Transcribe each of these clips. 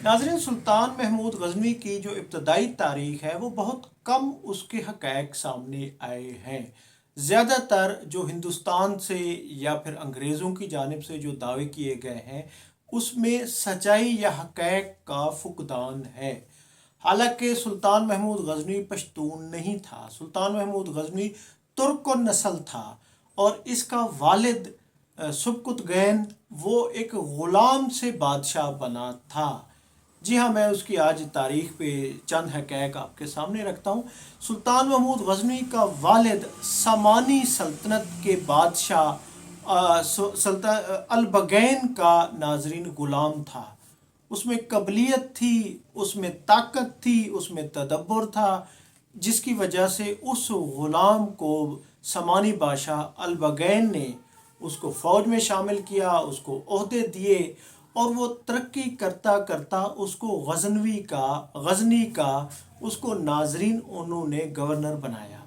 नाज़रीन, सुल्तान महमूद गज़नवी की जो इब्तदाई तारीख़ है वो बहुत कम उसके हक़ाइक़ सामने आए हैं। ज़्यादातर जो हिंदुस्तान से या फिर अंग्रेज़ों की जानिब से जो दावे किए गए हैं उसमें सच्चाई या हक़ाइक़ का फुक़दान है। हालांकि सुल्तान महमूद गज़नवी पश्तून नहीं था। सुल्तान महमूद गज़नवी तुर्क नस्ल था और इसका वालिद सुबकुतगैन वो एक ग़ुलाम से बादशाह बना था। जी हाँ, मैं उसकी आज तारीख़ पे चंद हक़ाइक़ आपके सामने रखता हूँ। सुल्तान महमूद गज़नवी का वालिद समानी सल्तनत के बादशाह अलबगैन का नाज़रीन ग़ुलाम था। उसमें कबलियत थी, उसमें ताकत थी, उसमें तदब्बर था, जिसकी वजह से उस ग़ुलाम को समानी बादशाह अलबगैन ने उसको फ़ौज में शामिल किया, उसको ओहदे दिए और वो तरक्की करता करता उसको गज़नी का उसको नाज़रीन उन्होंने गवर्नर बनाया।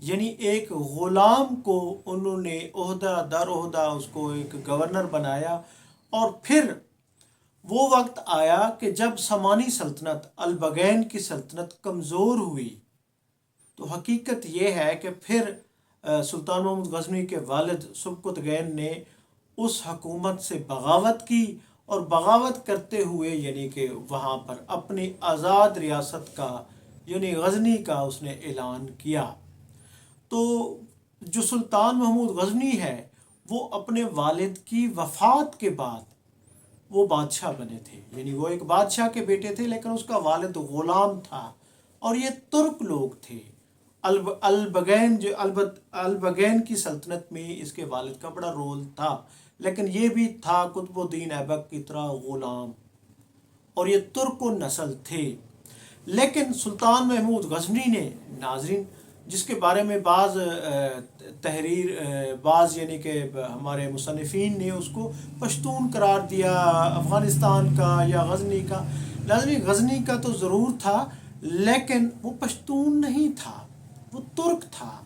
यानी एक ग़ुलाम को उन्होंने ओहदा दर ओहदा उसको एक गवर्नर बनाया। और फिर वो वक्त आया कि जब समानी सल्तनत अलबगैन की सल्तनत कमज़ोर हुई तो हकीकत ये है कि फिर सुल्तान महमूद गज़नवी के वालिद सुबकुतगैन ने उस हकूमत से बगावत की और बगावत करते हुए यानी कि वहाँ पर अपनी आज़ाद रियासत का यानी गज़नी का उसने ऐलान किया। तो जो सुल्तान महमूद गज़नवी है वो अपने वालिद की वफ़ात के बाद वो बादशाह बने थे। यानी वो एक बादशाह के बेटे थे लेकिन उसका वालिद ग़ुलाम था और ये तुर्क लोग थे। अलबगैन की सल्तनत में इसके वालिद का बड़ा रोल था, लेकिन ये भी था कुतुबुद्दीन ऐबक की तरह ग़ुलाम और ये तुर्क नस्ल थे। लेकिन सुल्तान महमूद गज़नवी ने नाज़रीन, जिसके बारे में बाज़ यानी कि हमारे मुसन्निफ़ीन ने उसको पश्तून करार दिया अफ़गानिस्तान का या गज़नी का। नाज़रीन, गज़नी का तो ज़रूर था लेकिन वो पश्तून नहीं था, वो तुर्क था।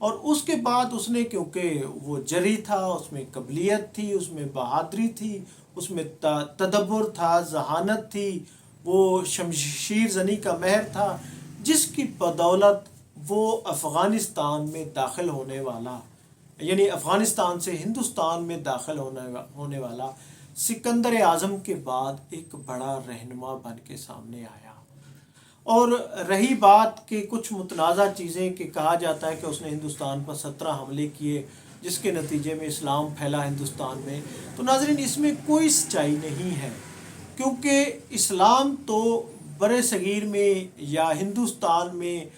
और उसके बाद उसने, क्योंकि वो जरी था, उसमें कबलियत थी, उसमें बहादुरी थी, उसमें तदब्बर था, जहानत थी, वो शमशीर जनी का महर था, जिसकी बदौलत वो अफ़गानिस्तान में दाखिल होने वाला यानी अफ़गानिस्तान से हिंदुस्तान में दाखिल होने वाला सिकंदर आज़म के बाद एक बड़ा रहनुमा बन के सामने आया। और रही बात कि कुछ मुतनाज़ा चीज़ें कि कहा जाता है कि उसने हिंदुस्तान पर 17 हमले किए जिसके नतीजे में इस्लाम फैला हिंदुस्तान में, तो नाज़रीन इसमें कोई सच्चाई नहीं है, क्योंकि इस्लाम तो बरे सगीर में या हिंदुस्तान में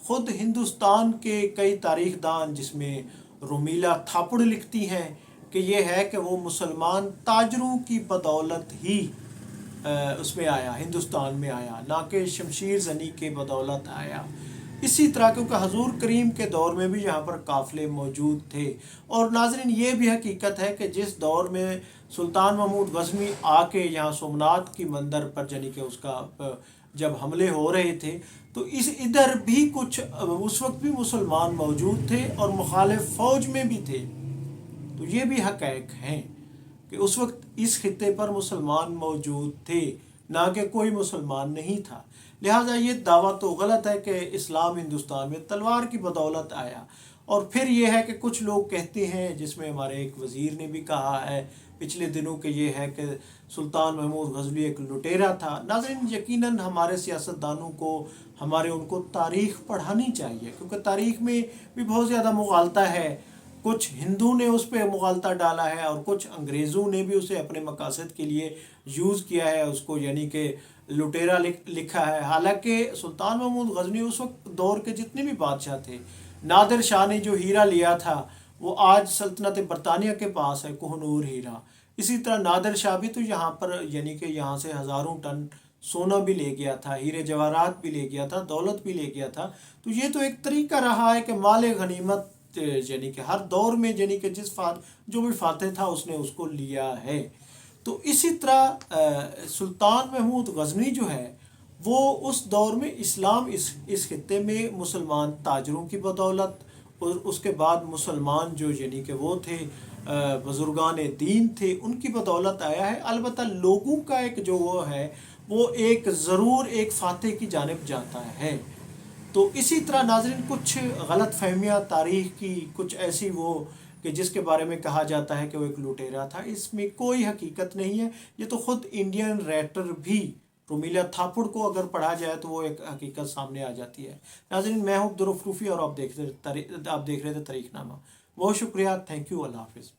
खुद हिंदुस्तान के कई तारीख़दान जिसमें रुमीला थापुड़ लिखती हैं कि ये है कि वो मुसलमान ताजरों की बदौलत ही उसमें आया, हिंदुस्तान में आया, ना कि शमशीर जनी के बदौलत आया। इसी तरह क्योंकि हजूर करीम के दौर में भी यहाँ पर काफ़िले मौजूद थे। और नाज़रीन, ये भी हकीकत है कि जिस दौर में सुल्तान महमूद गज़नवी आके यहाँ सोमनाथ की मंदिर पर यानी कि उसका जब हमले हो रहे थे तो इधर भी कुछ उस वक्त भी मुसलमान मौजूद थे और मुखालिफ फ़ौज में भी थे। तो ये भी हक़ाइक़ हैं कि उस वक्त इस खित्ते पर मुसलमान मौजूद थे, ना कि कोई मुसलमान नहीं था। लिहाजा ये दावा तो गलत है कि इस्लाम हिंदुस्तान में तलवार की बदौलत आया। और फिर ये है कि कुछ लोग कहते हैं, जिसमें हमारे एक वज़ीर ने भी कहा है पिछले दिनों के, ये है कि सुल्तान महमूद गज़नवी एक लुटेरा था। नाज़रीन, यकीनन हमारे सियासतदानों को उनको तारीख़ पढ़ानी चाहिए, क्योंकि तारीख़ में भी बहुत ज़्यादा मुग़ालता है। कुछ हिंदू ने उस पर मुग़ालता डाला है और कुछ अंग्रेज़ों ने भी उसे अपने मकासद के लिए यूज़ किया है, उसको यानी कि लुटेरा लिखा है। हालांकि सुल्तान महमूद गज़नवी उस वक्त दौर के जितने भी बादशाह थे, नादिर शाह ने जो हीरा लिया था वो आज सल्तनत बरतानिया के पास है, कोहनूर हीरा। इसी तरह नादिर शाह भी तो यहाँ पर यानी कि यहाँ से हज़ारों टन सोना भी ले गया था, हीरे जवाहरात भी ले गया था, दौलत भी ले गया था। तो ये तो एक तरीका रहा है कि माल गनीमत यानी कि हर दौर में यानी कि जो भी फातह था उसने उसको लिया है। तो इसी तरह सुल्तान महमूद गज़नवी जो है वो उस दौर में इस्लाम इस खित्ते में मुसलमान ताजरों की बदौलत और उसके बाद मुसलमान जो यानी कि वो थे بزرگان دین تھے ان کی بدولت آیا ہے. البتہ لوگوں کا ایک جو وہ ہے وہ ایک ضرور ایک فاتح کی جانب جاتا ہے. تو اسی طرح ناظرین کچھ غلط فہمیاں تاریخ کی کچھ ایسی وہ کہ جس کے بارے میں کہا جاتا ہے کہ وہ ایک لٹیرا تھا، اس میں کوئی حقیقت نہیں ہے. یہ تو خود انڈین ریٹر بھی رومیلا تھاپڑ کو اگر پڑھا جائے تو وہ ایک حقیقت سامنے آ جاتی ہے. ناظرین میں ہوں عبدالرؤف روفی اور آپ دیکھ رہے تھے تاریخ نامہ. بہت شکریہ. Thank you. اللہ حافظ.